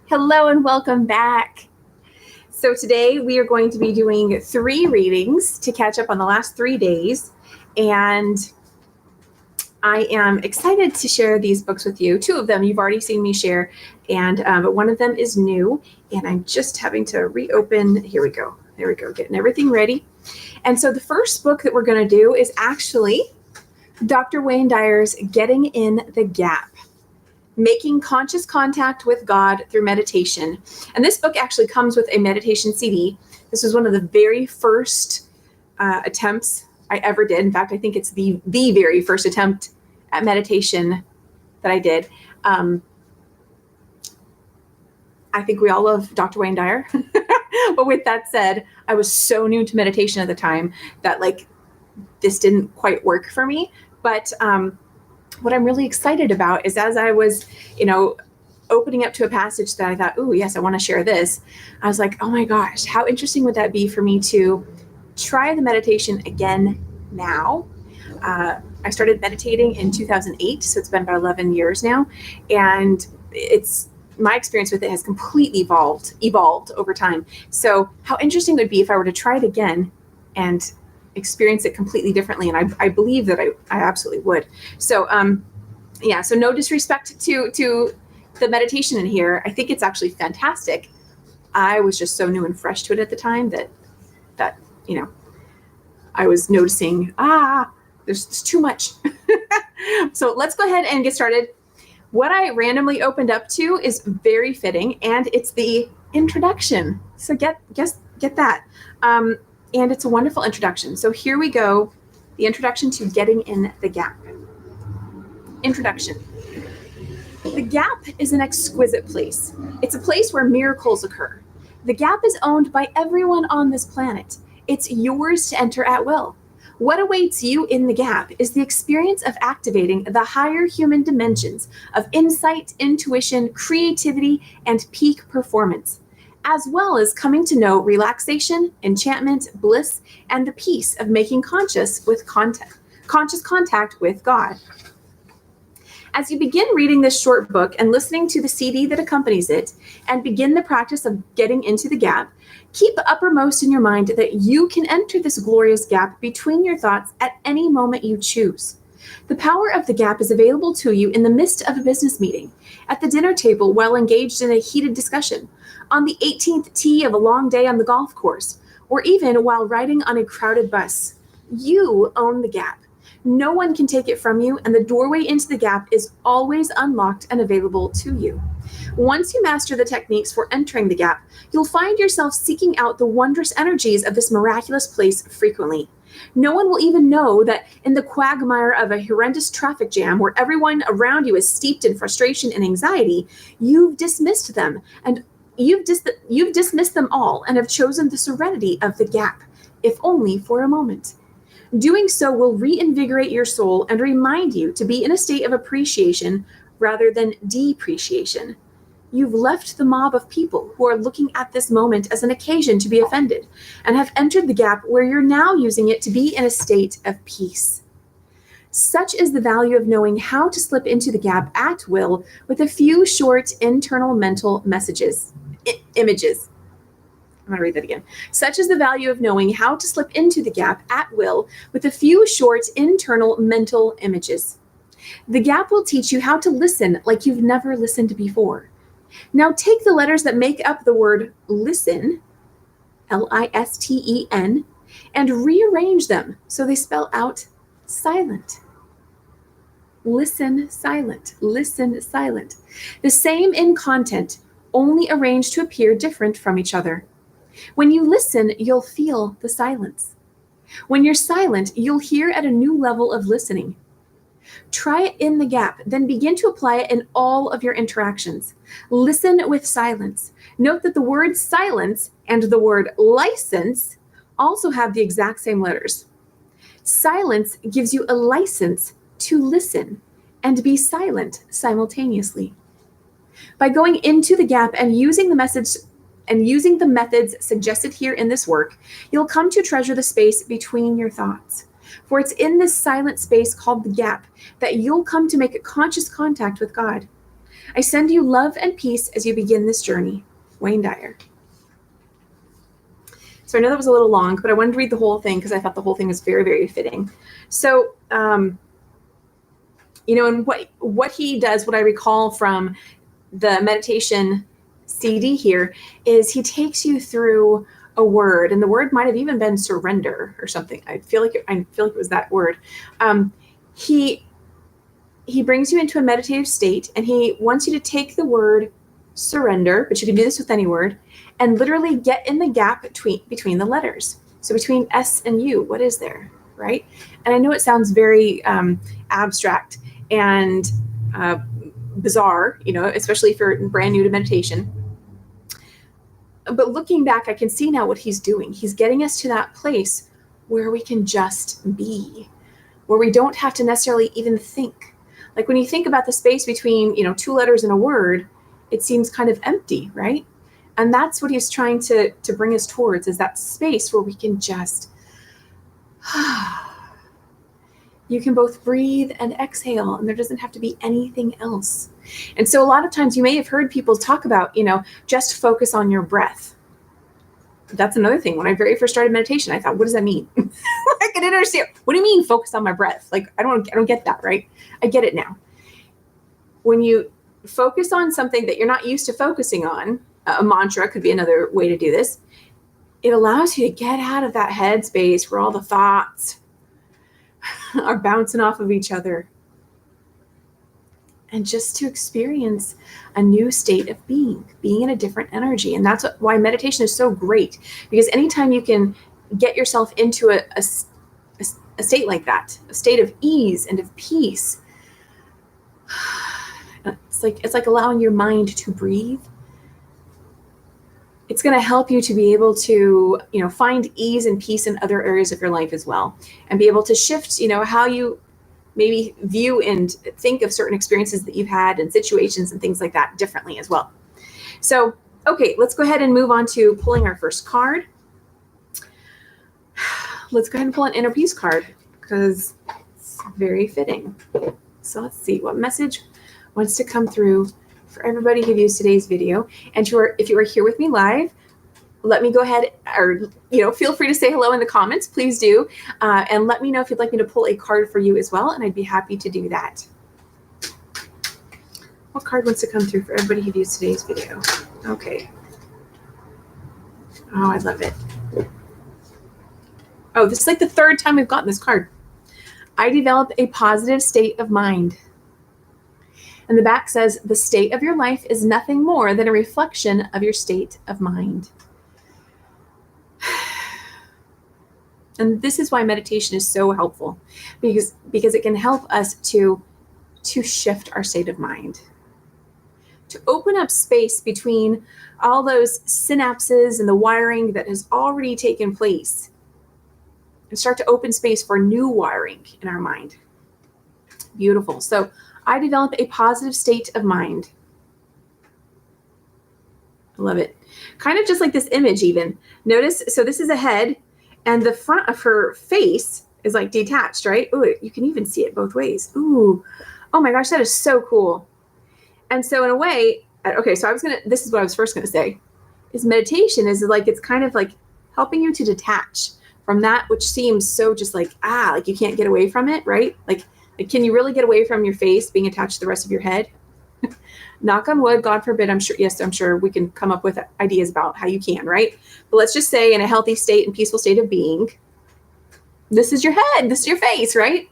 Hello and welcome back. So today we are going to be doing 3 readings to catch up on the last 3 days. And I am excited to share these books with you. 2 of them you've already seen me share, but one of them is new. And I'm just having to reopen. Here we go. There we go. Getting everything ready. And so the first book that we're going to do is actually Dr. Wayne Dyer's Getting in the Gap. Making Conscious Contact with God Through Meditation. And this book actually comes with a meditation CD. This was one of the very first attempts I ever did. In fact, I think it's the very first attempt at meditation that I did. I think we all love Dr. Wayne Dyer. But with that said, I was so new to meditation at the time that this didn't quite work for me. But what I'm really excited about is as I was, opening up to a passage that I thought, oh, yes, I want to share this. I was like, oh my gosh, how interesting would that be for me to try the meditation again now? I started meditating in 2008, so it's been about 11 years now. And my experience with it has completely evolved over time. So how interesting it would be if I were to try it again and experience it completely differently. And I believe that I absolutely would. So, so no disrespect to the meditation in here. I think it's actually fantastic. I was just so new and fresh to it at the time that I was noticing, there's too much. So let's go ahead and get started. What I randomly opened up to is very fitting, and it's the introduction. So get that. And it's a wonderful introduction. So here we go. The introduction to Getting in the Gap. Introduction. The Gap is an exquisite place. It's a place where miracles occur. The Gap is owned by everyone on this planet. It's yours to enter at will. What awaits you in the Gap is the experience of activating the higher human dimensions of insight, intuition, creativity, and peak performance, as well as coming to know relaxation, enchantment, bliss, and the peace of making conscious contact with God. As you begin reading this short book and listening to the CD that accompanies it, and begin the practice of getting into the gap, keep uppermost in your mind that you can enter this glorious gap between your thoughts at any moment you choose. The power of the gap is available to you in the midst of a business meeting, at the dinner table while engaged in a heated discussion, on the 18th tee of a long day on the golf course, or even while riding on a crowded bus. You own the gap. No one can take it from you, and the doorway into the gap is always unlocked and available to you. Once you master the techniques for entering the gap, you'll find yourself seeking out the wondrous energies of this miraculous place frequently. No one will even know that in the quagmire of a horrendous traffic jam where everyone around you is steeped in frustration and anxiety, you've dismissed them all and have chosen the serenity of the gap, if only for a moment. Doing so will reinvigorate your soul and remind you to be in a state of appreciation rather than depreciation. You've left the mob of people who are looking at this moment as an occasion to be offended and have entered the gap where you're now using it to be in a state of peace. Such is the value of knowing how to slip into the gap at will with a few short internal mental images. I'm going to read that again. Such is the value of knowing how to slip into the gap at will with a few short internal mental images. The gap will teach you how to listen like you've never listened before. Now take the letters that make up the word listen, Listen, and rearrange them so they spell out silent. Listen, silent. Listen, silent. The same in content, only arranged to appear different from each other. When you listen, you'll feel the silence. When you're silent, you'll hear at a new level of listening. Try it in the gap, then begin to apply it in all of your interactions. Listen with silence. Note that the word silence and the word license also have the exact same letters. Silence gives you a license to listen and be silent simultaneously. By going into the gap and using the methods suggested here in this work, you'll come to treasure the space between your thoughts. For it's in this silent space called the gap that you'll come to make a conscious contact with God. I send you love and peace as you begin this journey. Wayne Dyer. So I know that was a little long, but I wanted to read the whole thing because I thought the whole thing was very, very fitting. So, you know, and what he does, what I recall from the meditation CD here, is he takes you through a word, and the word might have even been surrender or something. I feel like it was that word. He brings you into a meditative state, and he wants you to take the word surrender, but you can do this with any word, and literally get in the gap between the letters. So between S and U, what is there, right? And I know it sounds very abstract and bizarre, you know, especially if you're brand new to meditation. But looking back, I can see now what he's doing. He's getting us to that place where we can just be, where we don't have to necessarily even think. Like when you think about the space between, you know, two letters in a word, it seems kind of empty, right? And that's what he's trying to bring us towards, is that space where we can just, you can both breathe and exhale, and there doesn't have to be anything else. And so a lot of times you may have heard people talk about, you know, just focus on your breath. That's another thing. When I very first started meditation, I thought, what does that mean? Like, I didn't understand. What do you mean focus on my breath? Like, I don't get that, right? I get it now. When you focus on something that you're not used to focusing on, a mantra could be another way to do this. It allows you to get out of that headspace where all the thoughts are bouncing off of each other, and just to experience a new state of being in a different energy. And that's why meditation is so great, because anytime you can get yourself into a state like that, a state of ease and of peace, it's like allowing your mind to breathe. It's going to help you to be able to, you know, find ease and peace in other areas of your life as well, and be able to shift, you know, how you maybe view and think of certain experiences that you've had and situations and things like that differently as well. So, okay, let's go ahead and move on to pulling our first card. Let's go ahead and pull an inner peace card because it's very fitting. So let's see what message wants to come through for everybody who views today's video. And if you are here with me live, let me go ahead, or, you know, feel free to say hello in the comments, please do. And let me know if you'd like me to pull a card for you as well, and I'd be happy to do that. What card wants to come through for everybody who views today's video? Okay. Oh, I love it. Oh, this is like the third time we've gotten this card. I develop a positive state of mind. And the back says, the state of your life is nothing more than a reflection of your state of mind. And this is why meditation is so helpful, because it can help us to shift our state of mind, to open up space between all those synapses and the wiring that has already taken place, and start to open space for new wiring in our mind. Beautiful. So I develop a positive state of mind. I love it. Kind of just like this image even. Notice, so this is a head, and the front of her face is like detached, right? Ooh, you can even see it both ways. Ooh, oh my gosh, that is so cool. And so in a way, okay, so this is what I was first gonna say, is meditation is like, it's kind of like helping you to detach from that which seems so just like you can't get away from it, right? Like, can you really get away from your face being attached to the rest of your head? Knock on wood, God forbid, I'm sure we can come up with ideas about how you can, right? But let's just say in a healthy state and peaceful state of being, this is your head, this is your face, right?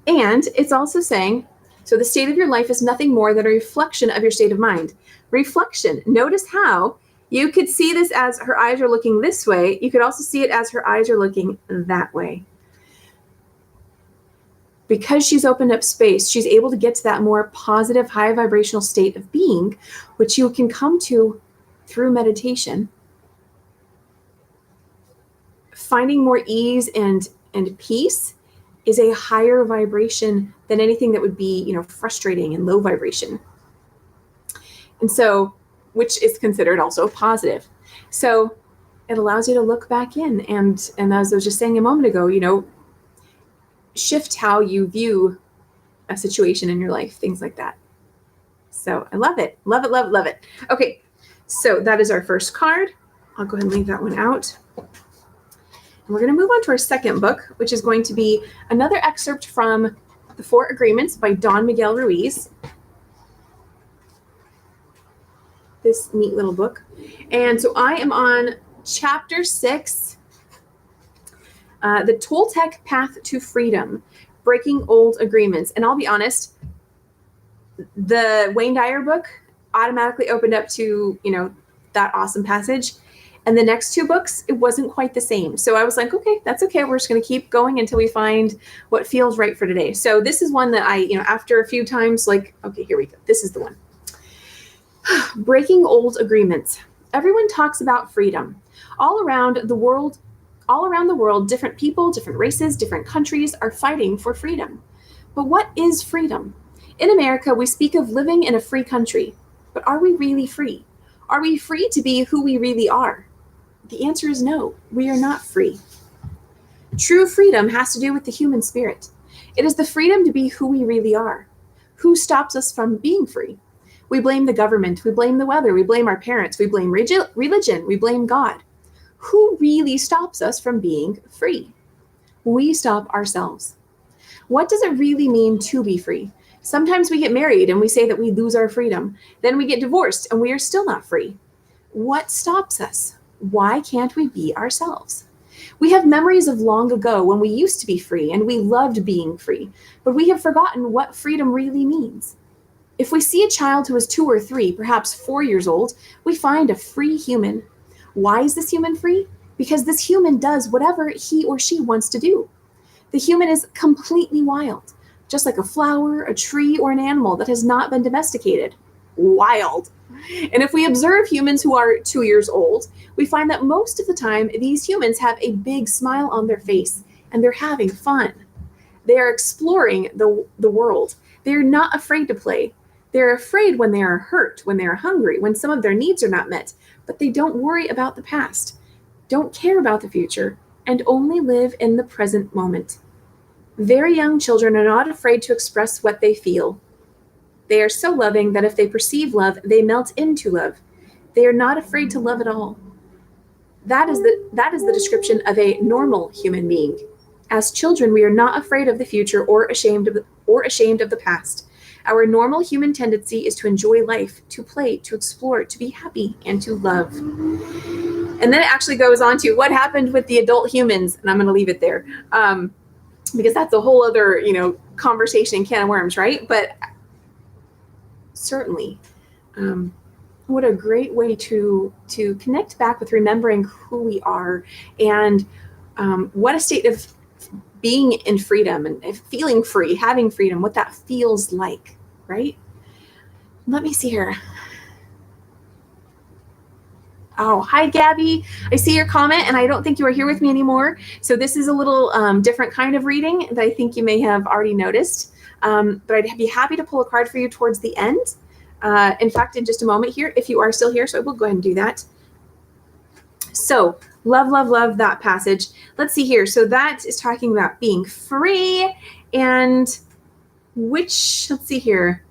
And it's also saying, so the state of your life is nothing more than a reflection of your state of mind. Reflection. Notice how you could see this as her eyes are looking this way. You could also see it as her eyes are looking that way. Because she's opened up space, she's able to get to that more positive, high vibrational state of being, which you can come to through meditation. Finding more ease and peace is a higher vibration than anything that would be, you know, frustrating and low vibration. And so, which is considered also positive. So it allows you to look back in and as I was just saying a moment ago, you know, shift how you view a situation in your life, things like that. So I love it. Love it, love it, love it. Okay, so that is our first card. I'll go ahead and leave that one out. And we're going to move on to our second book, which is going to be another excerpt from The Four Agreements by Don Miguel Ruiz. This neat little book. And so I am on chapter 6, The Toltec Path to Freedom, Breaking Old Agreements. And I'll be honest, the Wayne Dyer book automatically opened up to, that awesome passage. And the next two books, it wasn't quite the same. So I was like, okay, that's okay. We're just going to keep going until we find what feels right for today. So this is one that I, after a few times, like, okay, here we go. This is the one. Breaking old agreements. Everyone talks about freedom. All around the world, different people, different races, different countries are fighting for freedom. But what is freedom? In America, we speak of living in a free country. But are we really free? Are we free to be who we really are? The answer is no, we are not free. True freedom has to do with the human spirit. It is the freedom to be who we really are. Who stops us from being free? We blame the government, we blame the weather, we blame our parents, we blame religion, we blame God. Who really stops us from being free? We stop ourselves. What does it really mean to be free? Sometimes we get married and we say that we lose our freedom. Then we get divorced and we are still not free. What stops us? Why can't we be ourselves? We have memories of long ago when we used to be free and we loved being free, but we have forgotten what freedom really means. If we see a child who is 2 or 3, perhaps 4 years old, we find a free human. Why is this human free? Because this human does whatever he or she wants to do. The human is completely wild, just like a flower, a tree, or an animal that has not been domesticated. Wild. And if we observe humans who are 2 years old, we find that most of the time, these humans have a big smile on their face and they're having fun. They are exploring the world. They're not afraid to play. They're afraid when they are hurt, when they are hungry, when some of their needs are not met, but they don't worry about the past, don't care about the future, and only live in the present moment. Very young children are not afraid to express what they feel. They are so loving that if they perceive love, they melt into love. They are not afraid to love at all. That is the description of a normal human being. As children, we are not afraid of the future or ashamed of the past. Our normal human tendency is to enjoy life, to play, to explore, to be happy, and to love. And then it actually goes on to what happened with the adult humans, and I'm going to leave it there because that's a whole other, conversation, can of worms, right? But certainly, what a great way to connect back with remembering who we are and what a state of being in freedom and feeling free, having freedom, what that feels like, right? Let me see here. Oh, hi, Gabby. I see your comment, and I don't think you are here with me anymore. So this is a little different kind of reading that I think you may have already noticed. But I'd be happy to pull a card for you towards the end. In fact, in just a moment here, if you are still here, so I will go ahead and do that. So love, love, love that passage. Let's see here. So that is talking about being free and let's see here.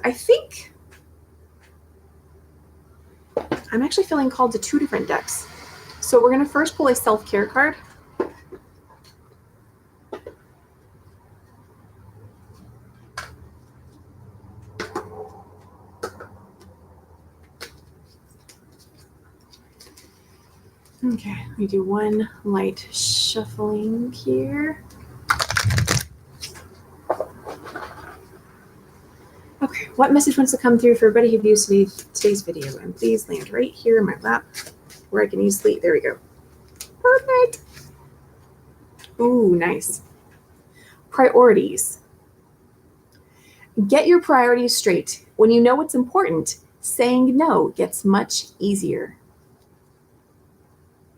I think I'm actually feeling called to 2 different decks. So we're going to first pull a self-care card. Okay, let me do one light shuffling here. Okay, what message wants to come through for everybody who views today's video? And please land right here in my lap where I can easily, there we go. Perfect. Ooh, nice. Priorities. Get your priorities straight. When you know what's important, saying no gets much easier.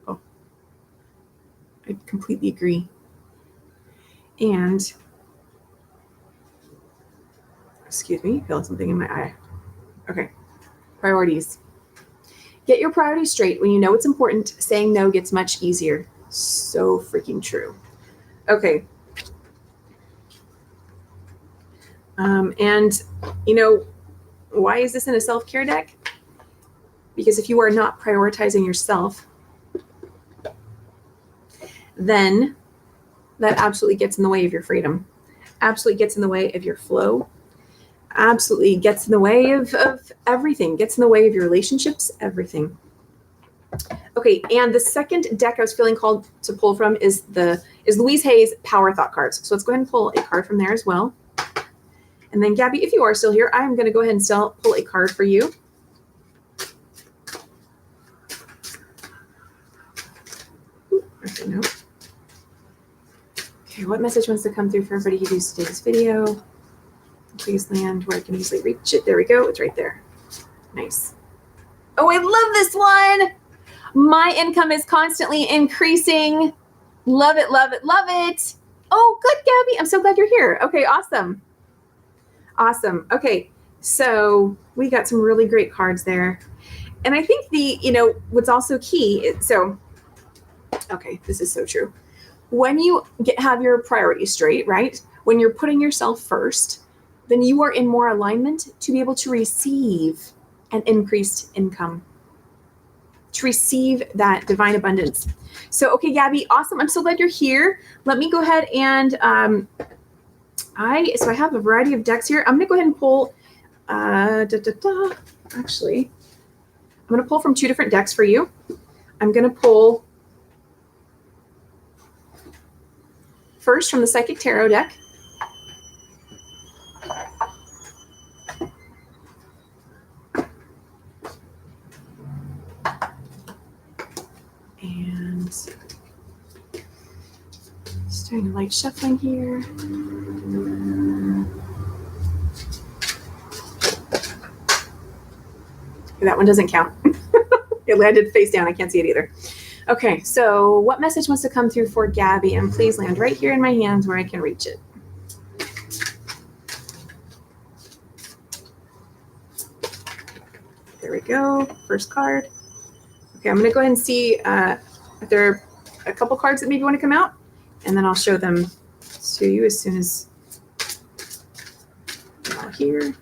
Oh, I completely agree. And excuse me, feel something in my eye. Okay, priorities. Get your priorities straight. When you know what's important, saying no gets much easier. So freaking true. Okay, And why is this in a self-care deck? Because if you are not prioritizing yourself, then that absolutely gets in the way of your freedom, absolutely gets in the way of your flow, absolutely gets in the way of everything, gets in the way of your relationships, everything. Okay, and the second deck I was feeling called to pull from is Louise Hay's Power Thought cards. So let's go ahead and pull a card from there as well. And then Gabby, if you are still here, I'm going to go ahead and still pull a card for you. Okay, no. Okay, what message wants to come through for everybody who views today's video? Please land where I can easily reach it. There we go. It's right there. Nice. Oh, I love this one. My income is constantly increasing. Love it, love it, love it. Oh, good, Gabby. I'm so glad you're here. Okay, awesome. Awesome. Okay, so we got some really great cards there. And I think what's also key is, okay, this is so true. When you have your priorities straight, right? When you're putting yourself first, then you are in more alignment to be able to receive an increased income, to receive that divine abundance. So, okay, Gabby, awesome. I'm so glad you're here. Let me go ahead and I have a variety of decks here. I'm going to go ahead and pull. Actually, I'm going to pull from two different decks for you. I'm going to pull first from the Psychic Tarot deck. And just doing a light shuffling here. Okay, that one doesn't count. It landed face down. I can't see it either. Okay, so what message wants to come through for Gabby? And please land right here in my hands where I can reach it. There we go. First card. Okay, I'm going to go ahead and see if there are a couple cards that maybe want to come out, and then I'll show them to you as soon as they're all here.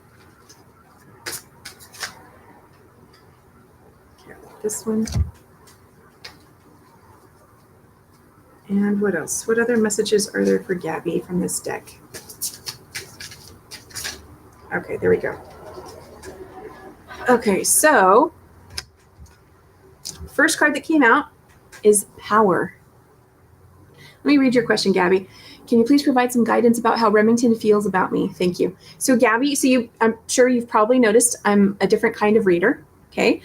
Okay, this one. And what else? What other messages are there for Gabby from this deck? Okay, there we go. Okay, so first card that came out is Power. Let me read your question, Gabby. Can you please provide some guidance about how Remington feels about me? Thank you. So Gabby, I'm sure you've probably noticed I'm a different kind of reader. Okay.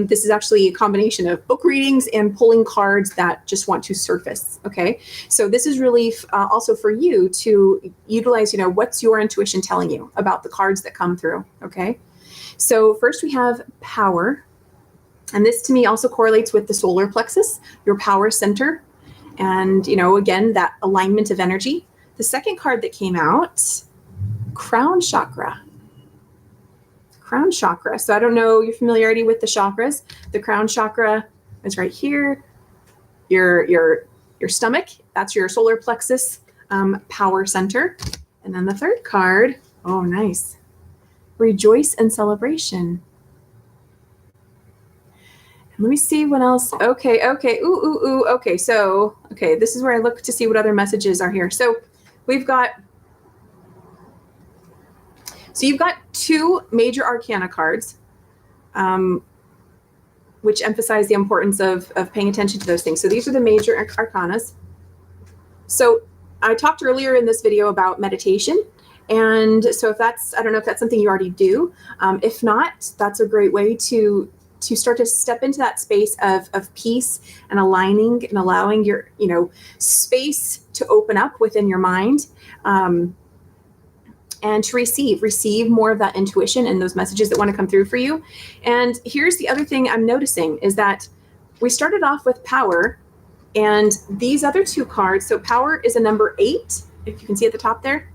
This is actually a combination of book readings and pulling cards that just want to surface. Okay. So this is really also for you to utilize, what's your intuition telling you about the cards that come through. Okay. So first we have Power. And this to me also correlates with the solar plexus, your power center. And, again, that alignment of energy. The second card that came out, Crown Chakra. Crown Chakra. So I don't know your familiarity with the chakras. The Crown Chakra is right here. Your stomach, that's your solar plexus power center. And then the third card, oh, nice. Rejoice and Celebration. Let me see what else. Okay. Ooh. Okay, so, this is where I look to see what other messages are here. So you've got two major arcana cards, which emphasize the importance of paying attention to those things. So these are the major arcanas. So I talked earlier in this video about meditation. And so I don't know if that's something you already do. If not, that's a great way to start to step into that space of peace and aligning and allowing your, space to open up within your mind, and to receive more of that intuition and those messages that want to come through for you. And here's the other thing I'm noticing is that we started off with Power, and these other two cards, so Power is a number 8, if you can see at the top there.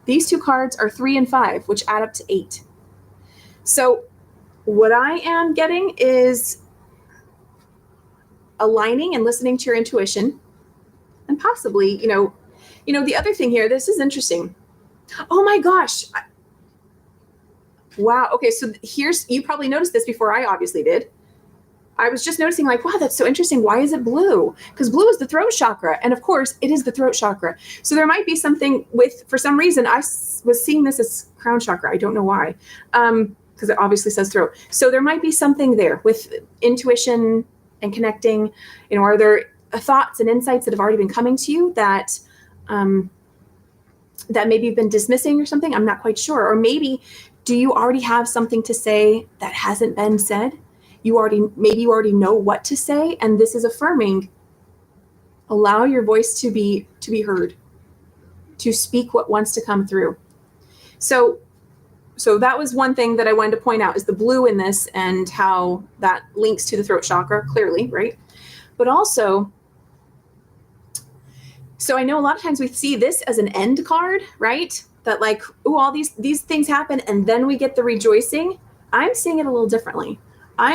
These two cards are 3 and 5, which add up to 8. So what I am getting is aligning and listening to your intuition, and possibly, the other thing here, this is interesting. Oh my gosh. Wow. Okay. So you probably noticed this before I obviously did. I was just noticing like, wow, that's so interesting. Why is it blue? Because blue is the throat chakra. And of course it is the throat chakra. So there might be something for some reason, I was seeing this as crown chakra. I don't know why. Because it obviously says throat. So there might be something there with intuition and connecting. Are there thoughts and insights that have already been coming to you that maybe you've been dismissing or something? I'm not quite sure. Or maybe do you already have something to say that hasn't been said? Maybe you already know what to say, and this is affirming. Allow your voice to be heard, to speak what wants to come through. So that was one thing that I wanted to point out, is the blue in this and how that links to the throat chakra clearly, right? But also, so I know a lot of times we see this as an end card, right? That like, oh, all these things happen and then we get the rejoicing. I'm seeing it a little differently.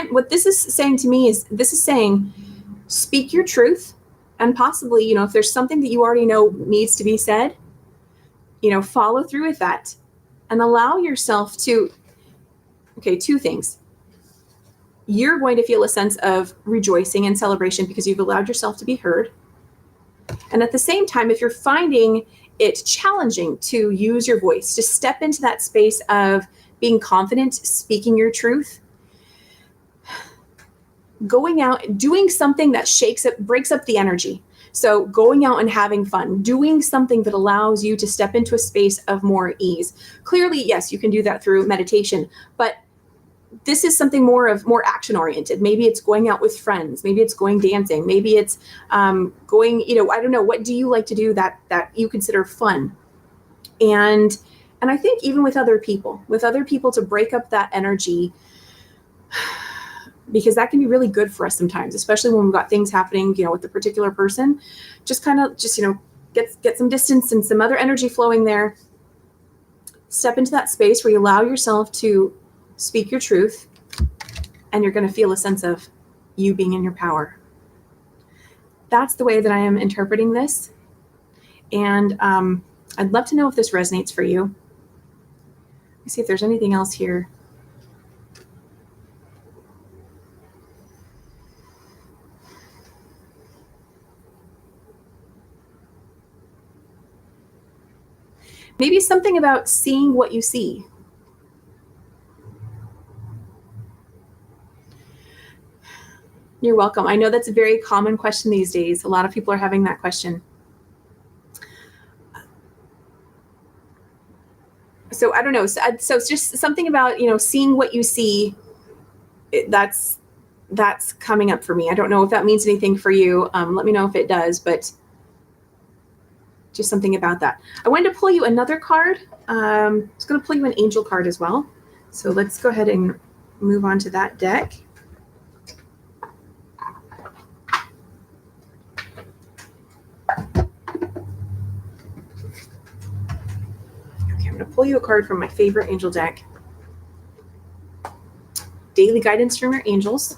What this is saying to me is, this is saying, speak your truth, and possibly, if there's something that you already know needs to be said, follow through with that and allow yourself to, two things. You're going to feel a sense of rejoicing and celebration because you've allowed yourself to be heard. And at the same time, if you're finding it challenging to use your voice, to step into that space of being confident, speaking your truth, going out, doing something that breaks up the energy. So going out and having fun, doing something that allows you to step into a space of more ease. Clearly, yes, you can do that through meditation, but this is something more action oriented. Maybe it's going out with friends. Maybe it's going dancing. Maybe it's going, I don't know. What do you like to do that you consider fun? And I think even with other people to break up that energy, because that can be really good for us sometimes, especially when we've got things happening, with a particular person. Just get some distance and some other energy flowing there. Step into that space where you allow yourself to speak your truth, and you're going to feel a sense of you being in your power. That's the way that I am interpreting this. And I'd love to know if this resonates for you. Let me see if there's anything else here. Maybe something about seeing what you see. You're welcome. I know that's a very common question these days. A lot of people are having that question. So I don't know. So it's just something about, seeing what you see. That's coming up for me. I don't know if that means anything for you. Let me know if it does, but just something about that. I wanted to pull you another card. I was going to pull you an angel card as well. So let's go ahead and move on to that deck. Okay, I'm going to pull you a card from my favorite angel deck. Daily guidance from your angels.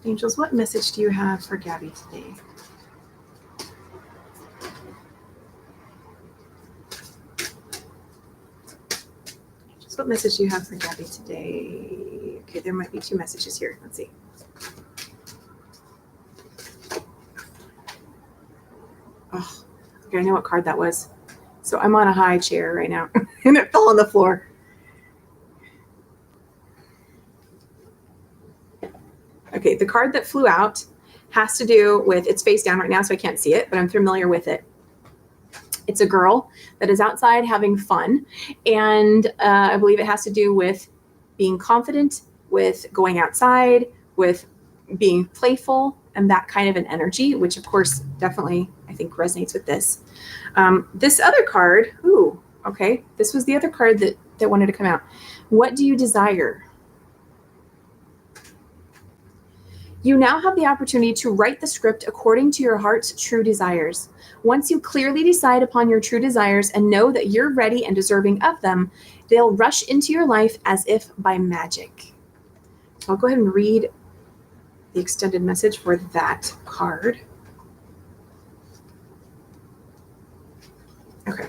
Angels, what message do you have for Gabby today? Angels, what message do you have for Gabby today? Okay, there might be two messages here. Let's see. Oh, okay, I know what card that was. So I'm on a high chair right now, and it fell on the floor. Okay, the card that flew out has to do with, it's face down right now, so I can't see it, but I'm familiar with it. It's a girl that is outside having fun, and I believe it has to do with being confident, with going outside, with being playful, and that kind of an energy, which of course definitely I think resonates with this. This other card, ooh, okay, this was the other card that wanted to come out. What do you desire? You now have the opportunity to write the script according to your heart's true desires. Once you clearly decide upon your true desires and know that you're ready and deserving of them, they'll rush into your life as if by magic. So I'll go ahead and read the extended message for that card. Okay.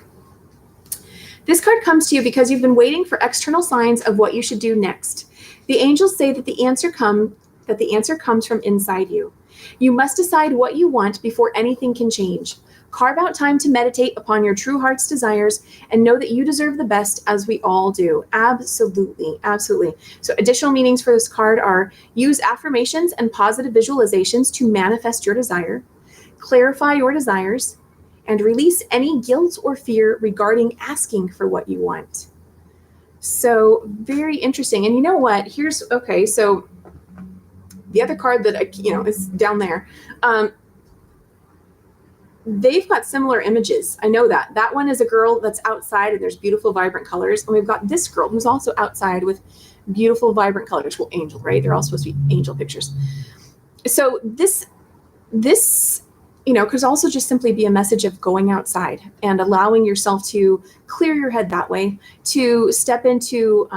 This card comes to you because you've been waiting for external signs of what you should do next. The angels say that the answer comes from inside you. You must decide what you want before anything can change. Carve out time to meditate upon your true heart's desires and know that you deserve the best, as we all do. Absolutely, absolutely. So additional meanings for this card are: use affirmations and positive visualizations to manifest your desire, clarify your desires, and release any guilt or fear regarding asking for what you want. So very interesting. And you know what? So the other card that is down there, they've got similar images. I know that one is a girl that's outside and there's beautiful, vibrant colors. And we've got this girl who's also outside with beautiful, vibrant colors. Well, angel, right? They're all supposed to be angel pictures. So this could also just simply be a message of going outside and allowing yourself to clear your head that way, to step into,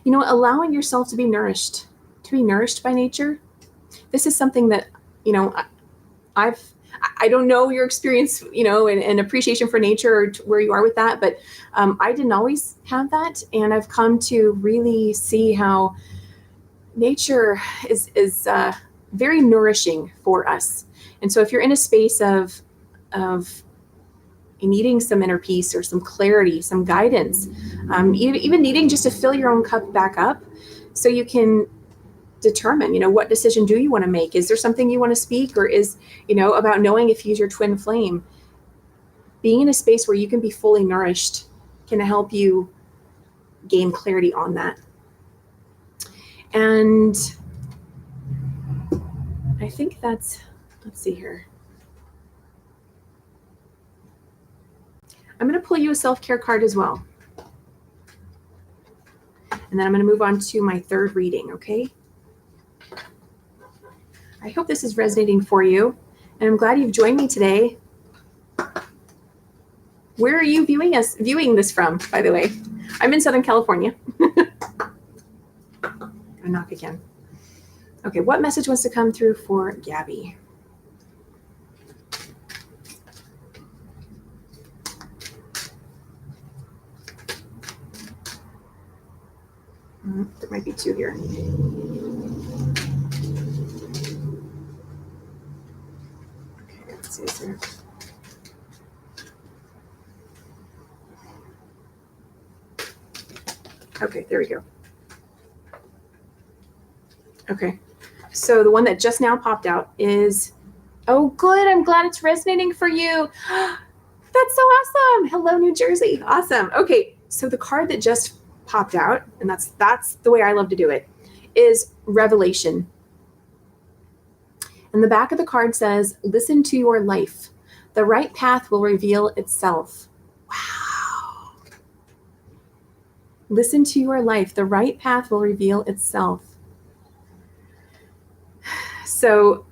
allowing yourself to be nourished by nature. This is something that, I don't know your experience, and appreciation for nature or where you are with that, but I didn't always have that. And I've come to really see how nature is very nourishing for us. And so if you're in a space of needing some inner peace or some clarity, some guidance, even needing just to fill your own cup back up so you can determine, what decision do you want to make? Is there something you want to speak, or is, about knowing if he's your twin flame? Being in a space where you can be fully nourished can help you gain clarity on that. And I think let's see here. I'm going to pull you a self-care card as well. And then I'm going to move on to my third reading, okay? I hope this is resonating for you, and I'm glad you've joined me today. Where are you viewing this from, by the way? I'm in Southern California. Gonna knock again. Okay, what message wants to come through for Gabby? There might be two here. Okay, let's see. Is there... Okay, there we go. Okay, so the one that just now popped out is, oh good, I'm glad it's resonating for you. That's so awesome. Hello, New Jersey. Awesome. Okay, so the card that just popped out, and that's the way I love to do it, is Revelation. And the back of the card says, listen to your life. The right path will reveal itself. Wow. Listen to your life. The right path will reveal itself. So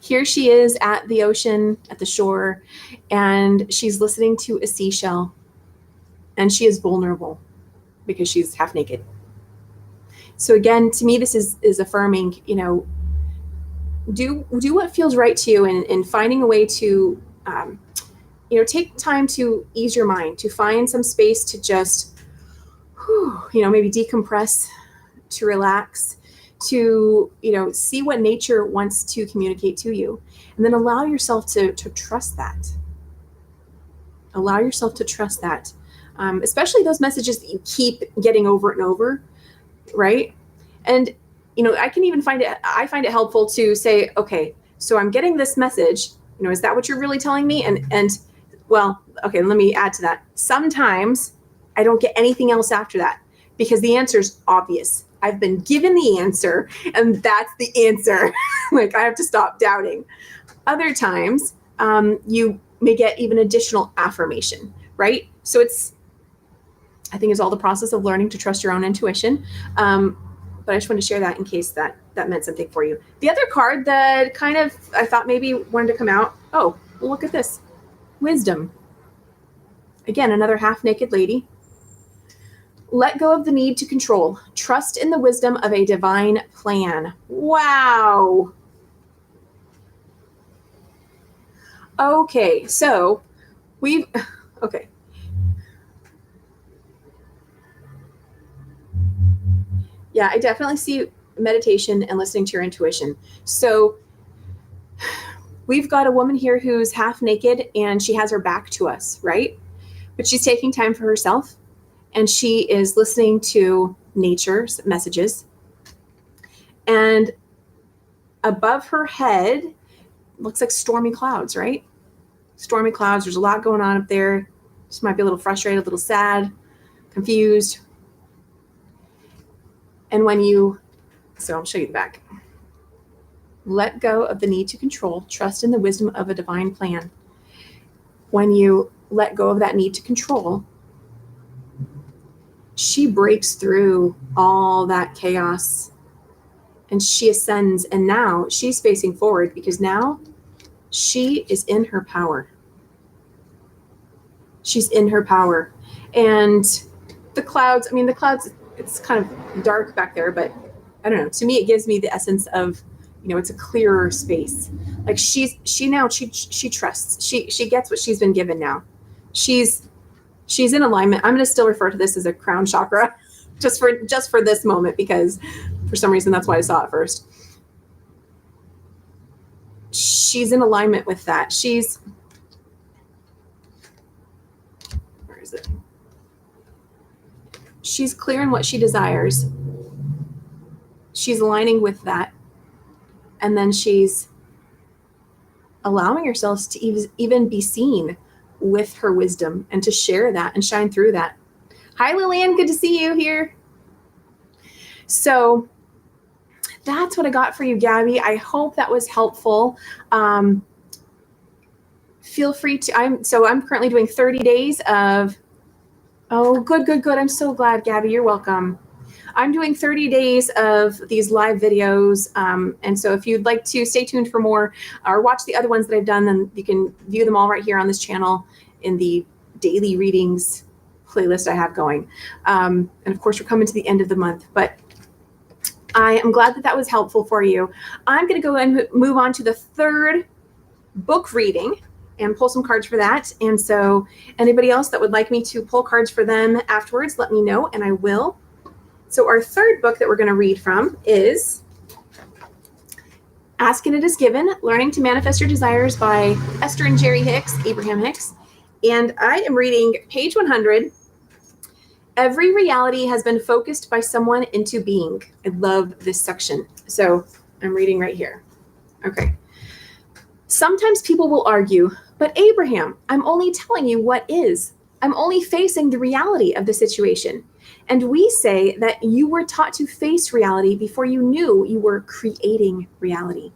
here she is at the ocean, at the shore, and she's listening to a seashell, and she is vulnerable because she's half naked. So again, to me, this is affirming, do what feels right to you, and finding a way to, take time to ease your mind, to find some space to just, maybe decompress, to relax, to, see what nature wants to communicate to you. And then allow yourself to trust that. Allow yourself to trust that. Especially those messages that you keep getting over and over, right? And, I find it helpful to say, okay, so I'm getting this message, is that what you're really telling me? And well, okay, let me add to that. Sometimes I don't get anything else after that because the answer's obvious. I've been given the answer, and that's the answer. Like, I have to stop doubting. Other times, you may get even additional affirmation, right? So I think is all the process of learning to trust your own intuition. But I just wanted to share that in case that meant something for you. The other card that kind of I thought maybe wanted to come out. Oh, look at this. Wisdom. Again, another half-naked lady. Let go of the need to control. Trust in the wisdom of a divine plan. Wow. Okay, so okay. Yeah, I definitely see meditation and listening to your intuition. So we've got a woman here who's half naked and she has her back to us, right? But she's taking time for herself and she is listening to nature's messages. And above her head looks like stormy clouds, right? Stormy clouds. There's a lot going on up there. She might be a little frustrated, a little sad, confused. And so I'll show you the back. Let go of the need to control. Trust in the wisdom of a divine plan. When you let go of that need to control, she breaks through all that chaos and she ascends. And now she's facing forward because now she is in her power. She's in her power. And the clouds, it's kind of dark back there, but I don't know. To me, it gives me the essence of, it's a clearer space. Like she trusts. She gets what she's been given now. She's in alignment. I'm going to still refer to this as a crown chakra just for this moment, because for some reason, that's why I saw it first. She's in alignment with that. Where is it? She's clear in what she desires. She's aligning with that. And then she's allowing herself to even be seen with her wisdom and to share that and shine through that. Hi, Lillian. Good to see you here. So that's what I got for you, Gabby. I hope that was helpful. Feel free to, I'm currently doing 30 days of, oh, good. I'm so glad, Gabby. You're welcome. I'm doing 30 days of these live videos. And so if you'd like to stay tuned for more or watch the other ones that I've done, then you can view them all right here on this channel in the daily readings playlist I have going. And of course, we're coming to the end of the month, but I am glad that was helpful for you. I'm going to go and move on to the third book reading and pull some cards for that. And so anybody else that would like me to pull cards for them afterwards, let me know and I will. So our third book that we're going to read from is Ask and It Is Given, Learning to Manifest Your Desires by Esther and Jerry Hicks, Abraham Hicks. And I am reading page 100. Every reality has been focused by someone into being. I love this section. So I'm reading right here. Okay. Sometimes people will argue, but Abraham, I'm only telling you what is. I'm only facing the reality of the situation. And we say that you were taught to face reality before you knew you were creating reality.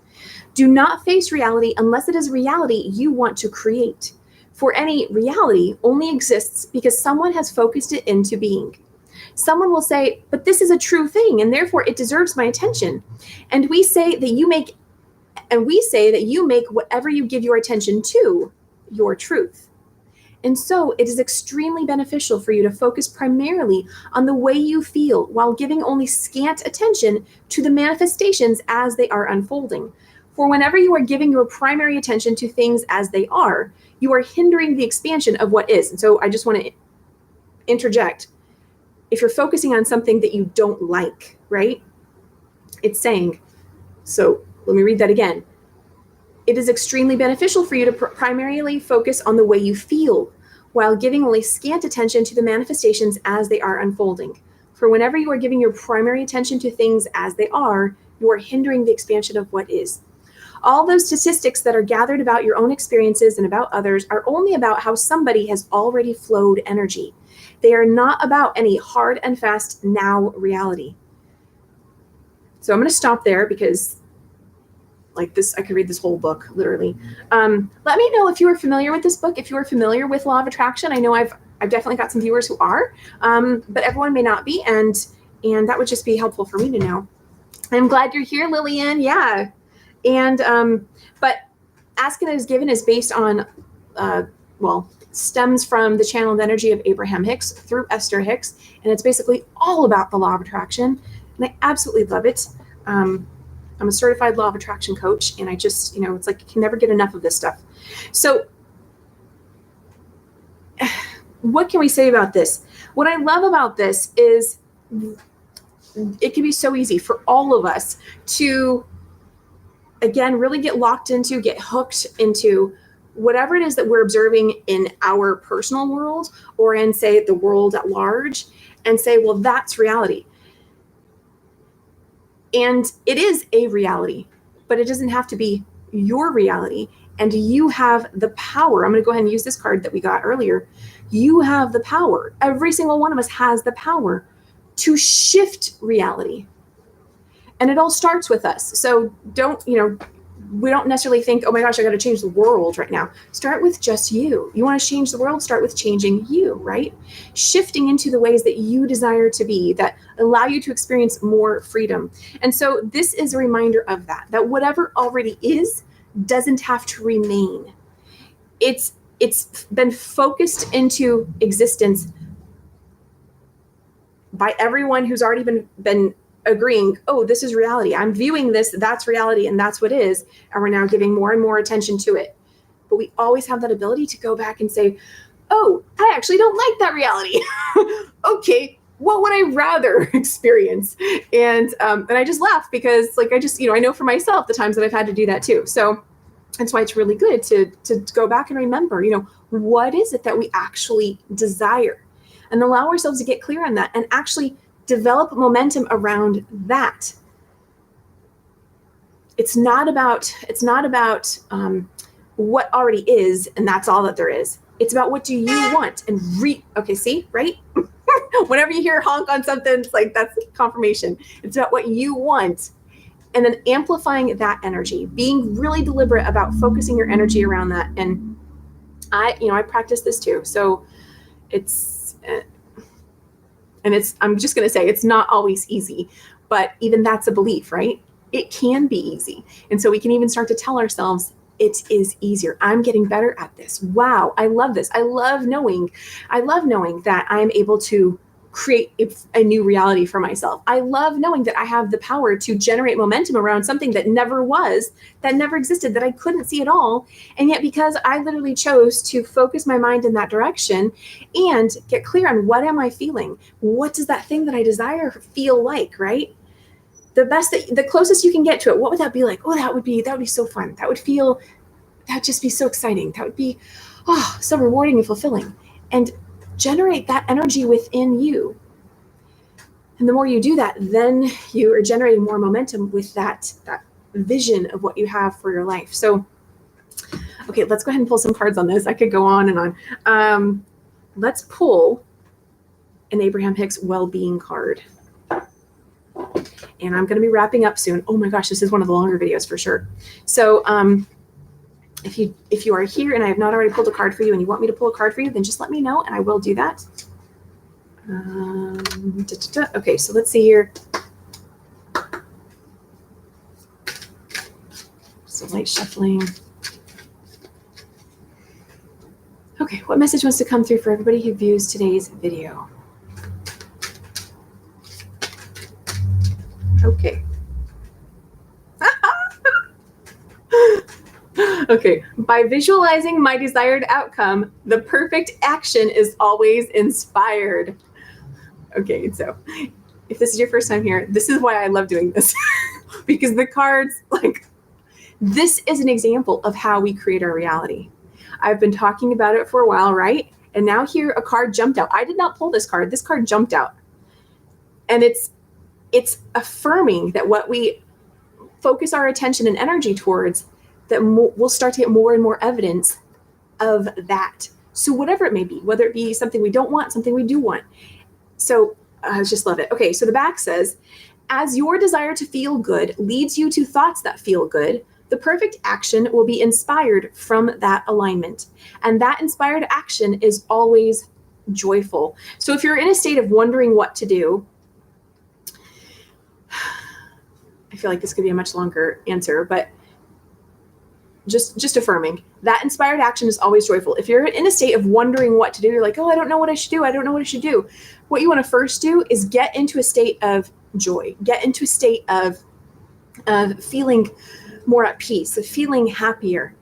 Do not face reality unless it is reality you want to create. For any reality only exists because someone has focused it into being. Someone will say, but this is a true thing, and therefore it deserves my attention. And we say that you make whatever you give your attention to your truth. And so it is extremely beneficial for you to focus primarily on the way you feel while giving only scant attention to the manifestations as they are unfolding. For whenever you are giving your primary attention to things as they are, you are hindering the expansion of what is. And so I just want to interject. If you're focusing on something that you don't like, right? It's saying, so let me read that again. It is extremely beneficial for you to primarily focus on the way you feel while giving only scant attention to the manifestations as they are unfolding. For whenever you are giving your primary attention to things as they are, you are hindering the expansion of what is. All those statistics that are gathered about your own experiences and about others are only about how somebody has already flowed energy. They are not about any hard and fast now reality. So I'm going to stop there because like this, I could read this whole book, literally. Let me know if you are familiar with this book, if you are familiar with Law of Attraction. I know I've I've definitely got some viewers who are, but everyone may not be, and that would just be helpful for me to know. I'm glad you're here, Lillian. Yeah, and but Ask and It Is Given is based on, stems from the channeled energy of Abraham Hicks through Esther Hicks, and it's basically all about the law of attraction, and I absolutely love it. I'm a certified law of attraction coach, and I just, it's like you can never get enough of this stuff. So what can we say about this? What I love about this is it can be so easy for all of us to, again, really get locked into, get hooked into whatever it is that we're observing in our personal world or in, say, the world at large, and say, well, that's reality. And it is a reality, but it doesn't have to be your reality. And you have the power. I'm going to go ahead and use this card that we got earlier. You have the power. Every single one of us has the power to shift reality. And it all starts with us. So we don't necessarily think, oh my gosh, I got to change the world right now. Start with just you. You want to change the world? Start with changing you, right? Shifting into the ways that you desire to be, that allow you to experience more freedom. And so this is a reminder of that whatever already is doesn't have to remain. It's been focused into existence by everyone who's already been agreeing, oh, this is reality. I'm viewing this, that's reality, and that's what is. And we're now giving more and more attention to it. But we always have that ability to go back and say, oh, I actually don't like that reality. Okay, what would I rather experience? And I just laugh because I know for myself the times that I've had to do that too. So that's why it's really good to go back and remember, what is it that we actually desire, and allow ourselves to get clear on that and actually develop momentum around that. It's not about what already is, and that's all that there is. It's about what do you want, and okay, see, right? Whenever you hear honk on something, it's like that's confirmation. It's about what you want, and then amplifying that energy, being really deliberate about focusing your energy around that. And I practice this too. So I'm just going to say it's not always easy, but even that's a belief, right? It can be easy. And so we can even start to tell ourselves it is easier. I'm getting better at this. Wow. I love this. I love knowing that I'm able to create a new reality for myself. I love knowing that I have the power to generate momentum around something that never existed, that I couldn't see at all. And yet, because I literally chose to focus my mind in that direction and get clear on what am I feeling? What does that thing that I desire feel like, right? The closest you can get to it, what would that be like? Oh, that would be so fun. That'd just be so exciting. That would be, so rewarding and fulfilling. And generate that energy within you. And the more you do that, then you are generating more momentum with that vision of what you have for your life. So, okay, let's go ahead and pull some cards on this. I could go on and on. Let's pull an Abraham Hicks well-being card. And I'm going to be wrapping up soon. Oh my gosh, this is one of the longer videos for sure. So, if you are here and I have not already pulled a card for you and you want me to pull a card for you, then just let me know and I will do that. Okay, so let's see here. So light shuffling. Okay, what message wants to come through for everybody who views today's video? Okay. Okay, by visualizing my desired outcome, the perfect action is always inspired. Okay, so if this is your first time here, this is why I love doing this. Because the cards, this is an example of how we create our reality. I've been talking about it for a while, right? And now here a card jumped out. I did not pull this card. This card jumped out. And it's affirming that what we focus our attention and energy towards, that we'll start to get more and more evidence of that. So whatever it may be, whether it be something we don't want, something we do want. So I just love it. Okay, so the back says, as your desire to feel good leads you to thoughts that feel good, the perfect action will be inspired from that alignment. And that inspired action is always joyful. So if you're in a state of wondering what to do, I feel like this could be a much longer answer, but just affirming that inspired action is always joyful. If you're in a state of wondering what to do, you're like, oh, I don't know what I should do. I don't know what I should do. What you want to first do is get into a state of joy, get into a state of feeling more at peace, of feeling happier.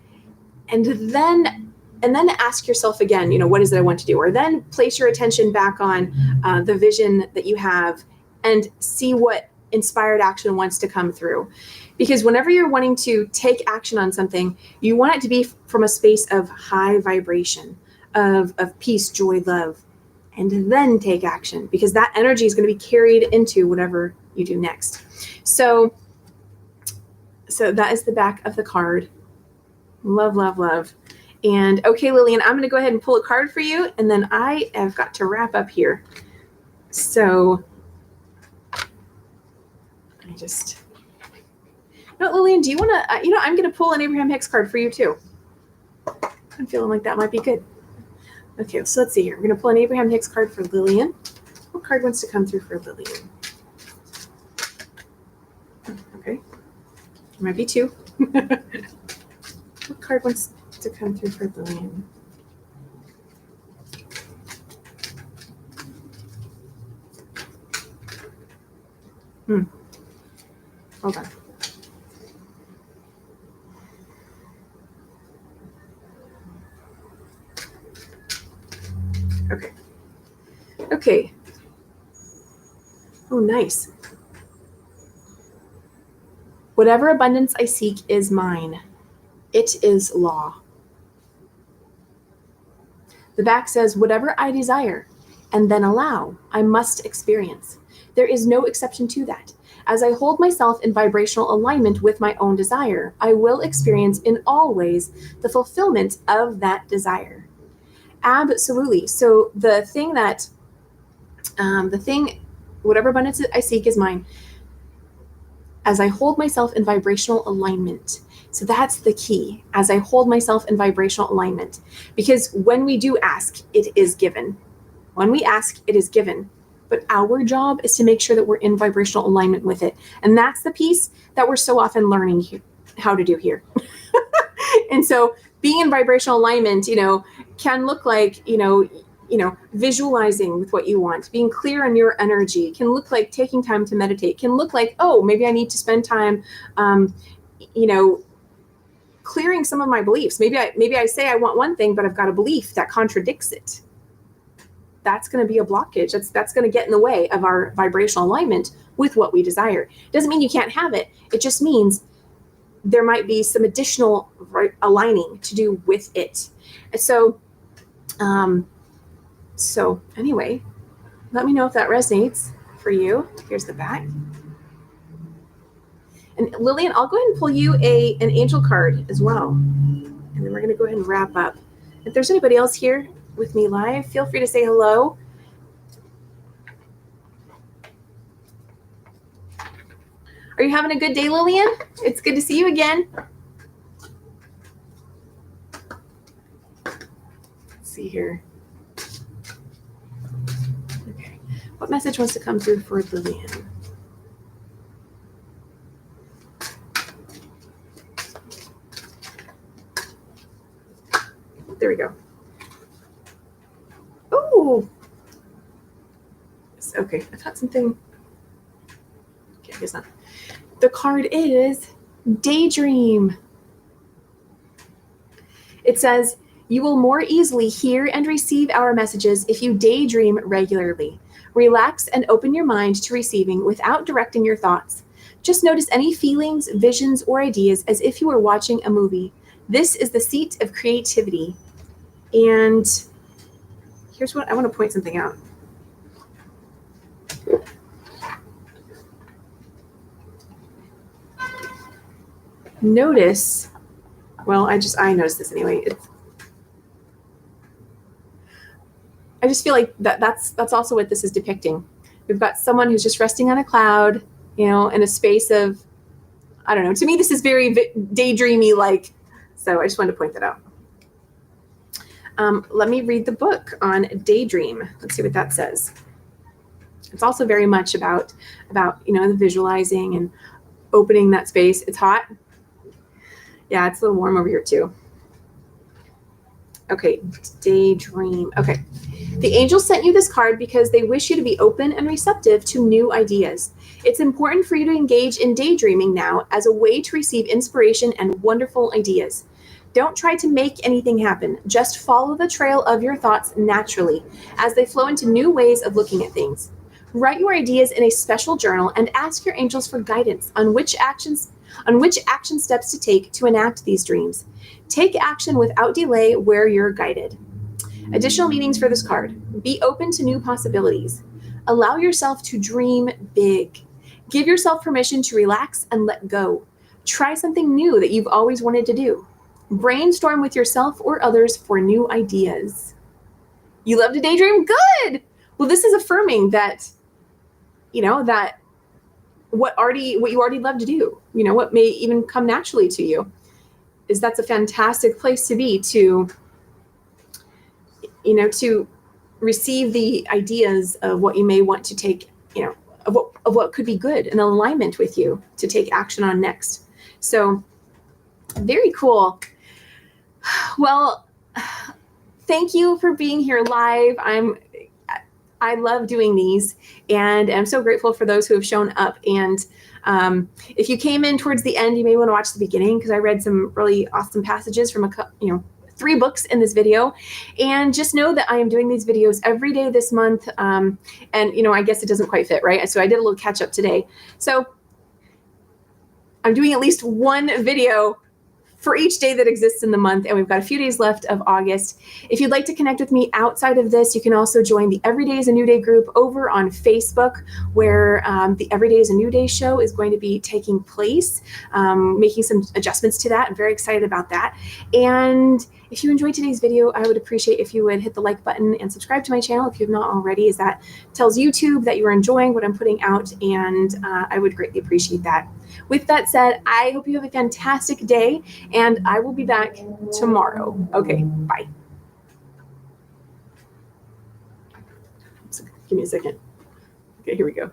And then ask yourself again, what is it I want to do? Or then place your attention back on the vision that you have and see what inspired action wants to come through. Because whenever you're wanting to take action on something, you want it to be from a space of high vibration, of peace, joy, love, and then take action, because that energy is going to be carried into whatever you do next. So that is the back of the card. Love, love, love. And okay, Lillian, I'm going to go ahead and pull a card for you, and then I have got to wrap up here. So no, Lillian, do you want to, I'm going to pull an Abraham Hicks card for you too. I'm feeling like that might be good. Okay, so let's see here. We're going to pull an Abraham Hicks card for Lillian. What card wants to come through for Lillian? Okay. There might be two. What card wants to come through for Lillian? Hold on. Okay. Oh, nice. Whatever abundance I seek is mine. It is law. The back says, whatever I desire and then allow, I must experience. There is no exception to that. As I hold myself in vibrational alignment with my own desire, I will experience in all ways the fulfillment of that desire. Absolutely. So whatever abundance I seek is mine. As I hold myself in vibrational alignment. So that's the key. As I hold myself in vibrational alignment. Because when we do ask, it is given. When we ask, it is given. But our job is to make sure that we're in vibrational alignment with it. And that's the piece that we're so often learning how to do here. And so being in vibrational alignment, can look like, visualizing with what you want, being clear on your energy, can look like taking time to meditate, can look like, oh, maybe I need to spend time, clearing some of my beliefs. Maybe I say I want one thing, but I've got a belief that contradicts it. That's going to be a blockage. That's going to get in the way of our vibrational alignment with what we desire. It doesn't mean you can't have it. It just means there might be some additional aligning to do with it. And so anyway, let me know if that resonates for you. Here's the back. And Lillian, I'll go ahead and pull you an angel card as well. And then we're going to go ahead and wrap up. If there's anybody else here with me live, feel free to say hello. Are you having a good day, Lillian? It's good to see you again. Let's see here. Okay. What message wants to come through for Lillian? There we go. Oh, okay. I thought something. Okay, I guess not. The card is Daydream. It says, you will more easily hear and receive our messages if you daydream regularly. Relax and open your mind to receiving without directing your thoughts. Just notice any feelings, visions, or ideas as if you were watching a movie. This is the seat of creativity. And here's what I want to point something out. Notice, well, I noticed this anyway. I just feel like that's also what this is depicting. We've got someone who's just resting on a cloud, in a space of, I don't know. To me, this is very daydreamy like. So I just wanted to point that out. Let me read the book on daydream. Let's see what that says. It's also very much about the visualizing and opening that space. It's hot. Yeah, it's a little warm over here too. Okay, daydream. Okay. The angels sent you this card because they wish you to be open and receptive to new ideas. It's important for you to engage in daydreaming now as a way to receive inspiration and wonderful ideas. Don't try to make anything happen. Just follow the trail of your thoughts naturally as they flow into new ways of looking at things. Write your ideas in a special journal and ask your angels for guidance on which action steps to take to enact these dreams. Take action without delay where you're guided. Additional meanings for this card. Be open to new possibilities. Allow yourself to dream big. Give yourself permission to relax and let go. Try something new that you've always wanted to do. Brainstorm with yourself or others for new ideas. You love to daydream? Good! Well, this is affirming that, that what you already love to do, what may even come naturally to you, that's a fantastic place to be, to receive the ideas of what you may want to take, of what could be good in alignment with you to take action on next. So very cool. Well, thank you for being here live. I love doing these, and I'm so grateful for those who have shown up. And if you came in towards the end, you may want to watch the beginning because I read some really awesome passages from 3 books in this video. And just know that I am doing these videos every day this month. And I guess it doesn't quite fit, right? So I did a little catch up today. So I'm doing at least one video for each day that exists in the month, and we've got a few days left of August. If you'd like to connect with me outside of this, you can also join the Every Day is a New Day group over on Facebook, where the Every Day is a New Day show is going to be taking place, making some adjustments to that. I'm very excited about that. And if you enjoyed today's video, I would appreciate if you would hit the like button and subscribe to my channel if you have not already, as that tells YouTube that you are enjoying what I'm putting out, and I would greatly appreciate that. With that said, I hope you have a fantastic day, and I will be back tomorrow. Okay, bye. Give me a second. Okay, here we go.